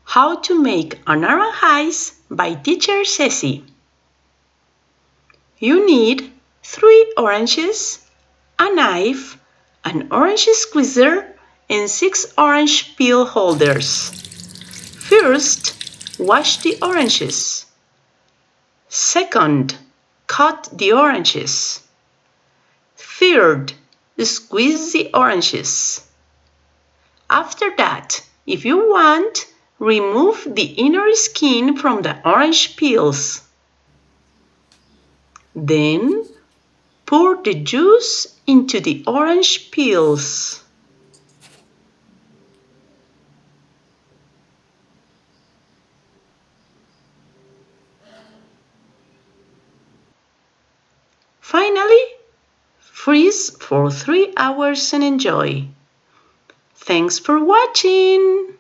How to make a naranjice by teacher Ceci. You need 3 oranges, a knife, an orange squeezer, and 6 orange peel holders. First, wash the oranges. Second, cut the oranges. Third, squeeze the oranges. After that, if you want, remove the inner skin from the orange peels. Then, pour the juice into the orange peels. Finally, freeze for 3 hours and enjoy. Thanks for watching!